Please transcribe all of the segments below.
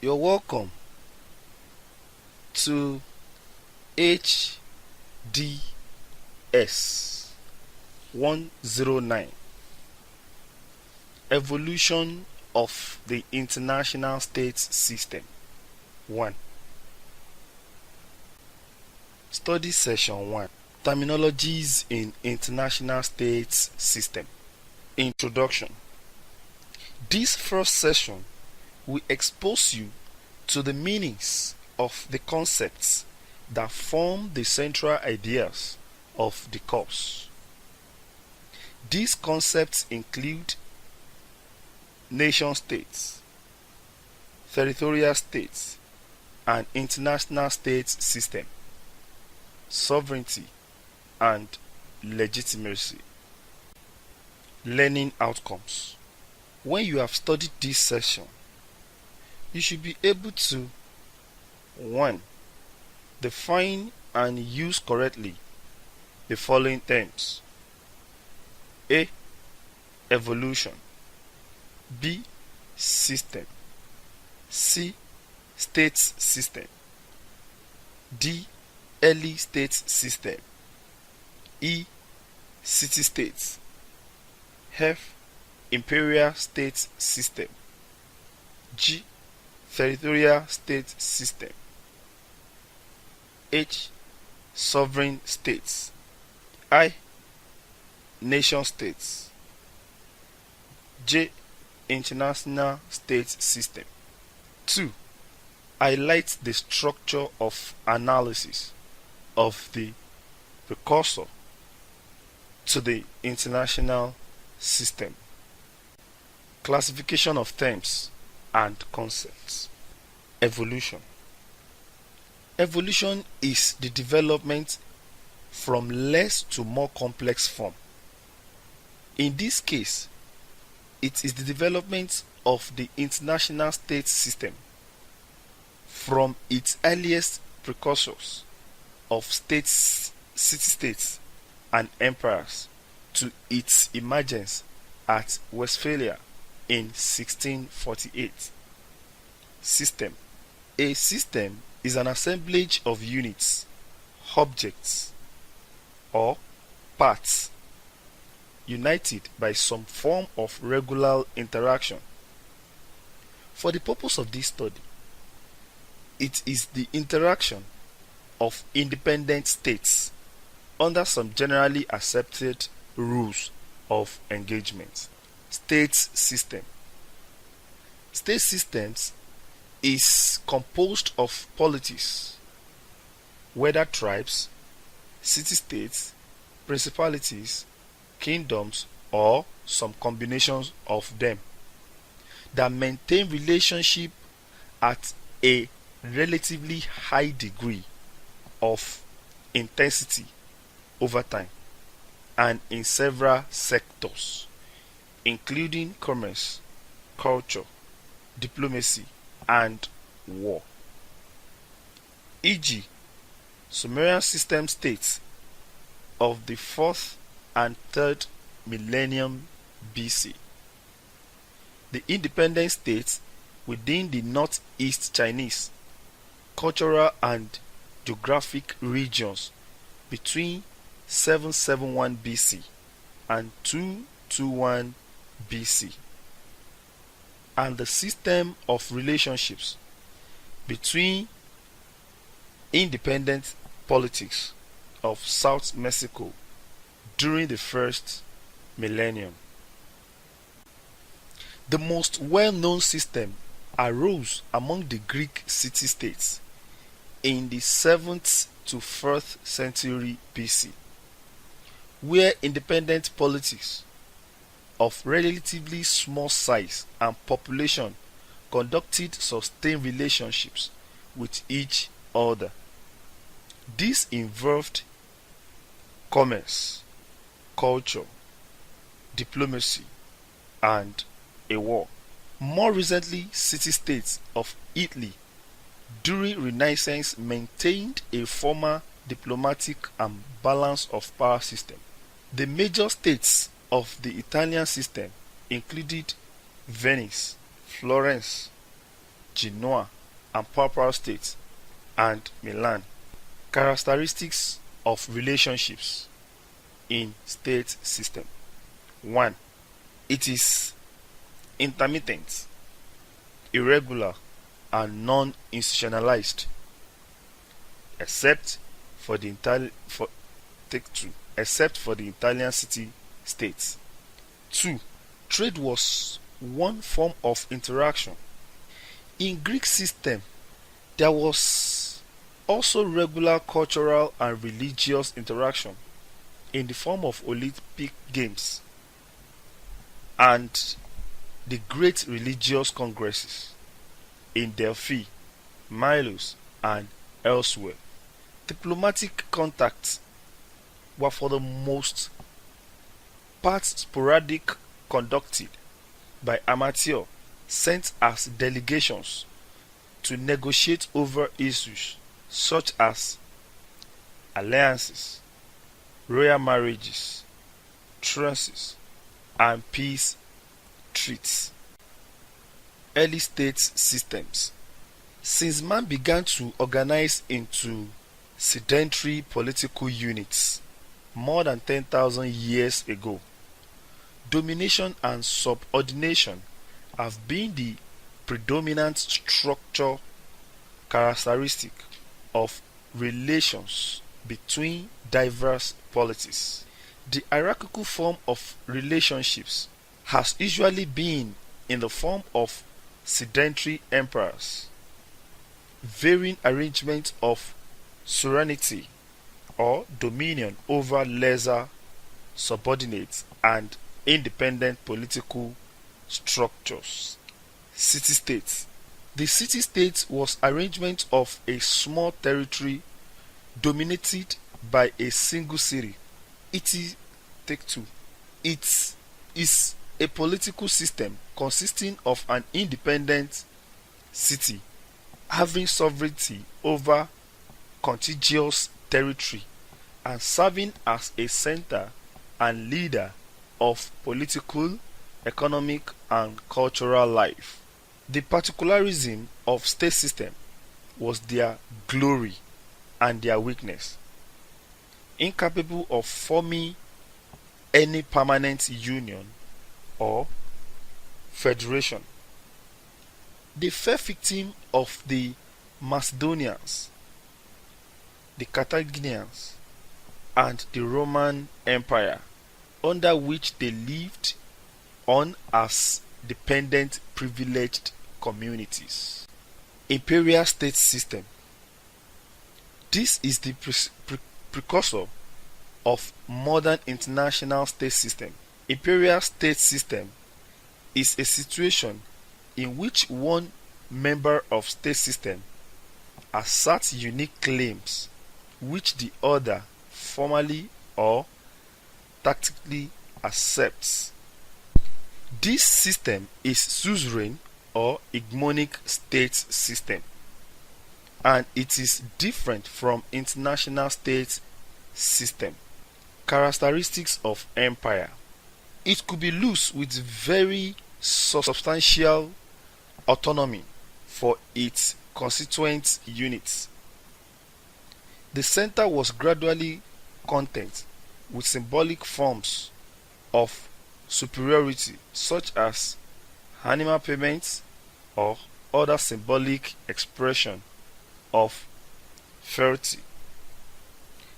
You're welcome to HDS 109, Evolution of the International States System 1. Study Session 1, Terminologies in International States System. Introduction. This first session will expose you to the meanings of the concepts that form the central ideas of the course. These concepts include nation states, territorial states, and international states system, sovereignty, and legitimacy. Learning outcomes. When you have studied this session, you should be able to 1. Define and use correctly the following terms: A. Evolution. B. System. C. States system. D. Early states system. E. City states. F. Imperial states system. G. Territorial state system. H. Sovereign states. I. Nation states. J. International state system. 2. Highlight the structure of analysis of the precursor to the international system. Classification of terms and concepts. Evolution. Evolution is the development from less to more complex form. In this case, it is the development of the international state system from its earliest precursors of states, city-states, and empires to its emergence at Westphalia in 1648. System. A system is an assemblage of units, objects, or parts united by some form of regular interaction. For the purpose of this study, it is the interaction of independent states under some generally accepted rules of engagement. States system. State systems is composed of polities, whether tribes, city-states, principalities, kingdoms, or some combinations of them, that maintain relationship at a relatively high degree of intensity over time and in several sectors, including commerce, culture, diplomacy, and war. E.g., Sumerian system states of the 4th and 3rd millennium BC. The independent states within the Northeast Chinese cultural and geographic regions between 771 BC and 221 BC, and the system of relationships between independent politics of South Mexico during the 1st millennium. The most well-known system arose among the Greek city-states in the 7th to 1st century BC, where independent politics of relatively small size and population conducted sustained relationships with each other. This involved commerce, culture, diplomacy, and a war. More recently, city-states of Italy during Renaissance maintained a formal diplomatic and balance of power system. The major states of the Italian system included Venice, Florence, Genoa, and papal states, and Milan. Characteristics of relationships in state system. 1. It is intermittent, irregular, and non-institutionalized, except for the except for the Italian city states. 2. Trade was one form of interaction. In Greek system, there was also regular cultural and religious interaction in the form of Olympic Games and the great religious congresses in Delphi, Milos, and elsewhere. Diplomatic contacts were for the most part sporadic, conducted by amateurs sent as delegations to negotiate over issues such as alliances, royal marriages, truces, and peace treaties. Early state systems. Since man began to organize into sedentary political units more than 10,000 years ago, domination and subordination have been the predominant structure characteristic of relations between diverse polities. The hierarchical form of relationships has usually been in the form of sedentary empires, varying arrangements of sovereignty or dominion over lesser subordinate and independent political structures. City-states. The city-state was arrangement of a small territory dominated by a single city. Take two. It is a political system consisting of an independent city having sovereignty over contiguous territory and serving as a center and leader of political, economic, and cultural life. The particularism of state system was their glory and their weakness. Incapable of forming any permanent union or federation. They fell victim of the Macedonians, the Carthaginians, and the Roman Empire, under which they lived on as dependent privileged communities. Imperial state system. This is the precursor of modern international state system. Imperial state system is a situation in which one member of state system asserts unique claims which the other formally or tactically accepts. This system is suzerain or hegemonic state system, and it is different from international state system. Characteristics of empire. It could be loose with very substantial autonomy for its constituent units. The center was gradually content with symbolic forms of superiority such as animal payments or other symbolic expression of fealty.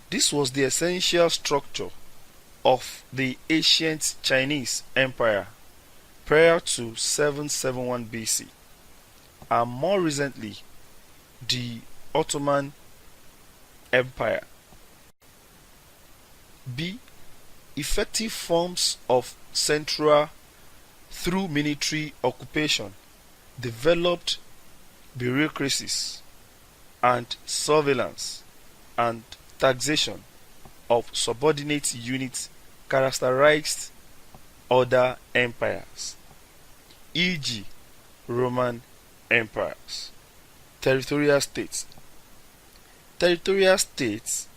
This was the essential structure of the ancient Chinese empire prior to 771 BC, and more recently the Ottoman Empire. B. Effective forms of central through military occupation developed bureaucracies and surveillance and taxation of subordinate units characterized other empires, e.g., Roman empires. Territorial states. Territorial states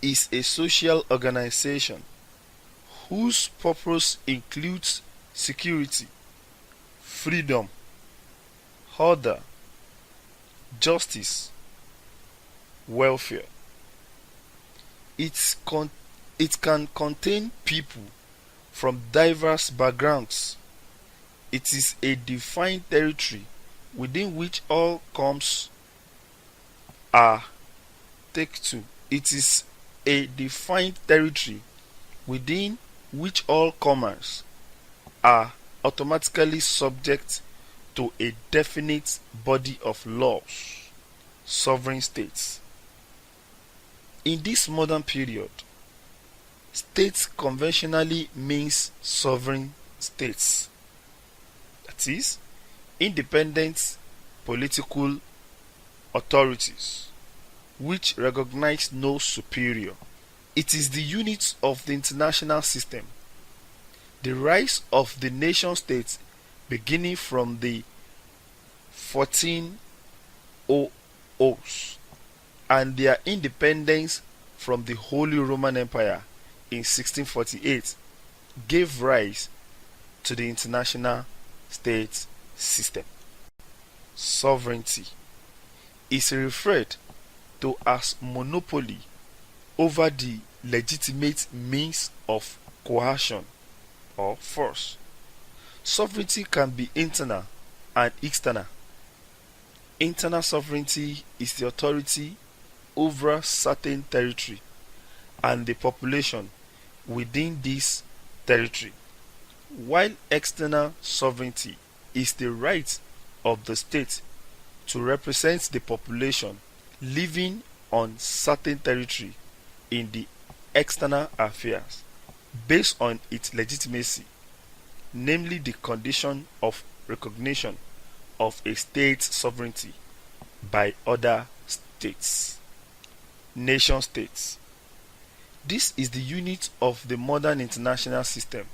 is a social organization whose purpose includes security, freedom, order, justice, welfare. It, con- it can contain people from diverse backgrounds. It is a defined territory within which all comes are take two. It is a defined territory within which all comers are automatically subject to a definite body of laws. Sovereign states. In this modern period, states conventionally means sovereign states, that is, independent political authorities which recognize no superior. It is the unit of the international system. The rise of the nation states beginning from the 1400s and their independence from the Holy Roman Empire in 1648 gave rise to the international state system. Sovereignty is referred to as monopoly over the legitimate means of coercion or force. Sovereignty can be internal and external. Internal sovereignty is the authority over certain territory and the population within this territory, while external sovereignty is the right of the state to represent the population living on certain territory in the external affairs based on its legitimacy, namely the condition of recognition of a state's sovereignty by other states. Nation states. This is the unit of the modern international system.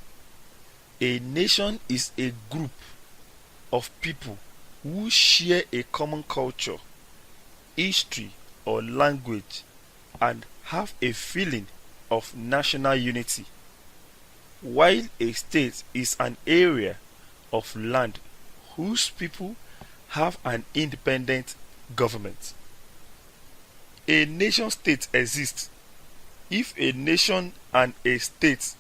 A nation is a group of people who share a common culture, history, or language and have a feeling of national unity, while a state is an area of land whose people have an independent government. A nation state exists if a nation and a state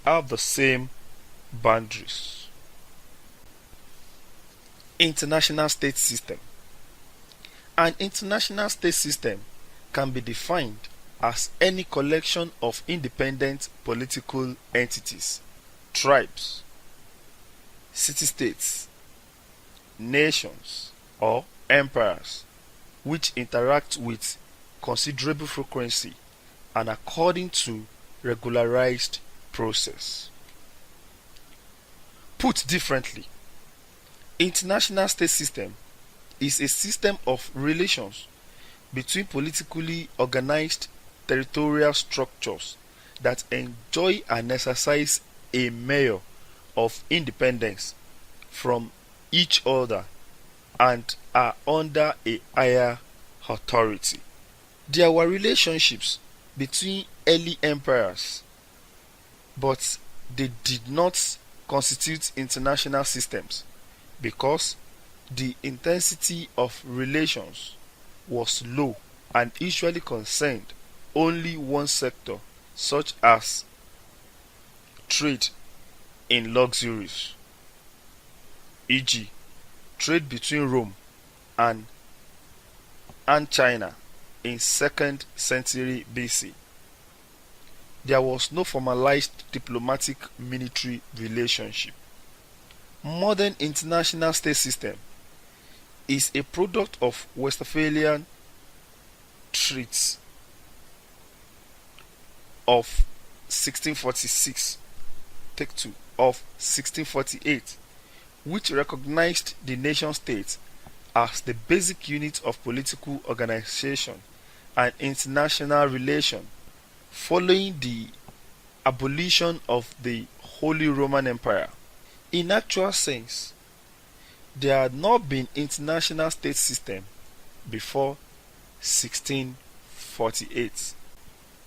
have the same boundaries. International state system. An international state system can be defined as any collection of independent political entities, tribes, city-states, nations, or empires which interact with considerable frequency and according to regularized process. Put differently, international state system is a system of relations between politically organized territorial structures that enjoy and exercise a measure of independence from each other and are under a higher authority. There were relationships between early empires, but they did not constitute international systems because the intensity of relations was low and usually concerned only one sector, such as trade in luxuries, e.g., trade between Rome and China in 2nd century BC. There was no formalized diplomatic military relationship. Modern international state system is a product of Westphalian treaties of 1646, take two, of 1648, which recognized the nation state as the basic unit of political organization and international relation following the abolition of the Holy Roman Empire. In actual sense, there had not been international state system before 1648.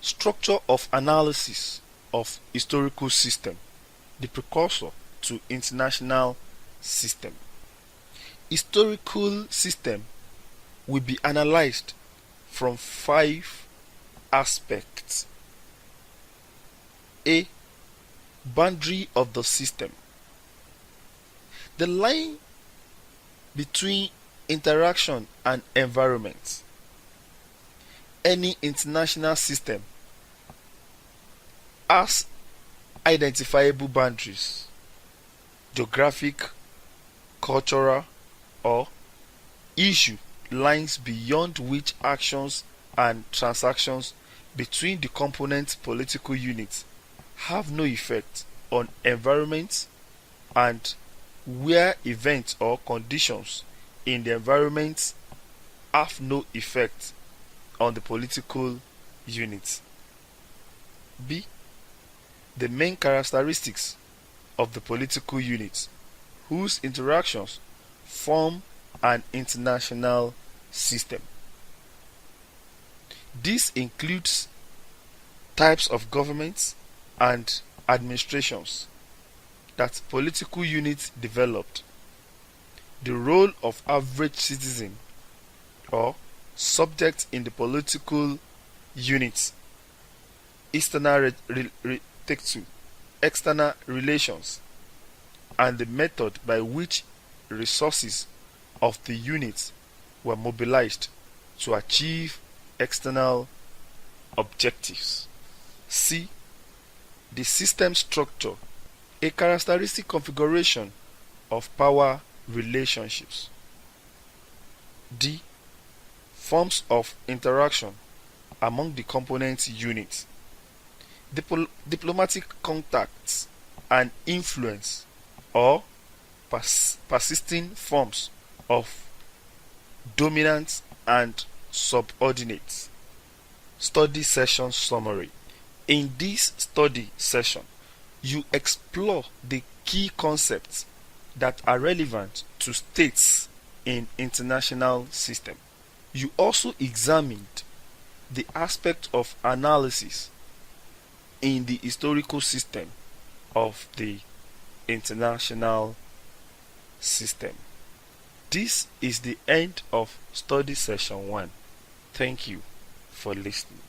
Structure of analysis of historical system, the precursor to international system. Historical system will be analyzed from 5 aspects. A. Boundary of the system. The line between interaction and environment. Any international system has identifiable boundaries, geographic, cultural, or issue lines beyond which actions and transactions between the component political units have no effect on environment, and where events or conditions in the environment have no effect on the political unit. B. The main characteristics of the political unit whose interactions form an international system. This includes types of governments and administrations that political units developed, the role of average citizen or subject in the political unit, external relations, and the method by which resources of the unit were mobilized to achieve external objectives. C. The system structure, a characteristic configuration of power relationships. D. Forms of interaction among the component units, diplomatic contacts and influence, or persisting forms of dominance and subordinate. Study session summary. In this study session, you explore the key concepts that are relevant to states in international system. You also examined the aspect of analysis in the historical system of the international system. This is the end of study session 1. Thank you for listening.